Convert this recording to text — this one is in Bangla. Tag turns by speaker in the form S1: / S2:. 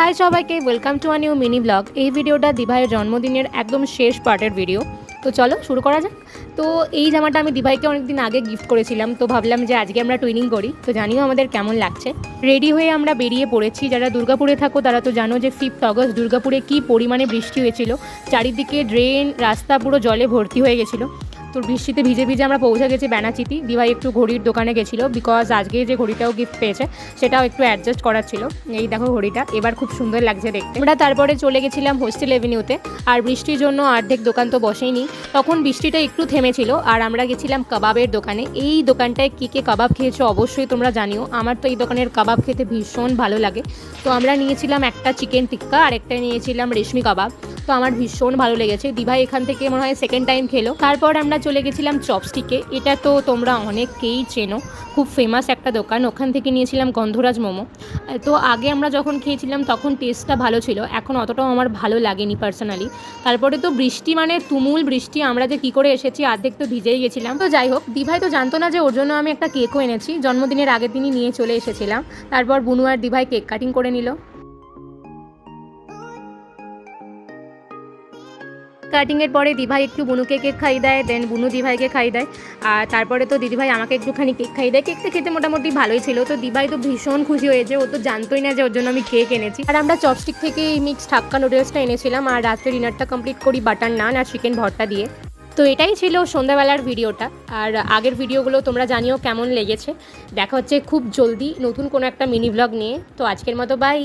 S1: হাই সবাইকে, welcome to a new mini blog. এই ভিডিওটা দিভাইয়ের জন্মদিনের একদম শেষ পার্টের ভিডিও। তো চলো শুরু করা যাক। তো এই জামাটা আমি দিভাইকে অনেকদিন আগে গিফট করেছিলাম, তো ভাবলাম যে আজকে আমরা টুইনিং করি, তো জানিও আমাদের কেমন লাগছে। রেডি হয়ে আমরা বেরিয়ে পড়েছি। যারা দুর্গাপুরে থাকো তারা তো জানো যে 5th অগস্ট দুর্গাপুরে কী পরিমাণে বৃষ্টি হয়েছিল। চারিদিকে ড্রেন, রাস্তা পুরো জলে ভর্তি হয়ে গেছিলো। তো বৃষ্টিতে ভিজে ভিজে আমরা পৌঁছে গেছি ব্যানাচিতি। দিভাই একটু ঘড়ির দোকানে গেছিলো, বিকজ আজকে যে ঘড়িটাও গিফট পেয়েছে সেটাও একটু অ্যাডজাস্ট করার ছিল। এই দেখো ঘড়িটা, এবার খুব সুন্দর লাগছে দেখতে। আমরা তারপরে চলে গেছিলাম হোস্টেল এভিনিউতে। আর বৃষ্টির জন্য অর্ধেক দোকান তো বসেইনি, তখন বৃষ্টিটা একটু থেমেছিল। আর আমরা গেছিলাম কাবাবের দোকানে। এই দোকানটায় কী কে কাবাব খেয়েছো অবশ্যই তোমরা জানিও। আমার তো এই দোকানের কাবাব খেতে ভীষণ ভালো লাগে। তো আমরা নিয়েছিলাম একটা চিকেন টিক্কা আর একটা নিয়েছিলাম রেশমি কাবাব। তো আমার ভীষণ ভালো লেগেছে। দিভাই এখান থেকে মনে হয় সেকেন্ড টাইম খেলো। তারপর আমরা চলে গেছিলাম চপস্টিকে। এটা তো তোমরা অনেকেই চেনো, খুব ফেমাস একটা দোকান। ওখান থেকে নিয়েছিলাম গন্ধরাজ মোমো। তো আগে আমরা যখন খেয়েছিলাম তখন টেস্টটা ভালো ছিল, এখন অতটাও আমার ভালো লাগেনি পার্সোনালি। তারপরে তো বৃষ্টি, মানে তুমুল বৃষ্টি, আমরা যে কী করে এসেছি অর্ধেক তো ভিজেই গেছিলাম। তো যাই হোক, দিভাই তো জানতো না যে ওর জন্য আমি একটা কেকও এনেছি। জন্মদিনের আগের দিনই নিয়ে চলে এসেছিলাম। তারপর বুনু আর দিভাই কেক কাটিং করে নিল। কাটিংয়ের পরে দিভাই একটু বুনুকে কেক খাই দেয়, দেন বুনু দিভাইকে খাই দেয়। আর তারপরে তো দিদিভাই আমাকে একটুখানি কেক খাই দেয়। কেকটা খেতে মোটামুটি ভালোই ছিল। তো দিভাই তো ভীষণ খুশি হয়েছে, ও তো জানতোই না যে ওর জন্য আমি কেক এনেছি। আর আমরা চপস্টিক থেকে এই মিক্সড হাক্কা নুডলসটা এনেছিলাম। আর রাত্রে ডিনারটা কমপ্লিট করি বাটার নান আর চিকেন ভর্তা দিয়ে। তো এটাই ছিল সন্ধ্যাবেলার ভিডিওটা। আর আগের ভিডিওগুলো তোমরা জানিও কেমন লেগেছে। দেখা হচ্ছে খুব জলদি নতুন কোনো একটা মিনি ব্লগ নিয়ে। তো আজকের মতো বাই।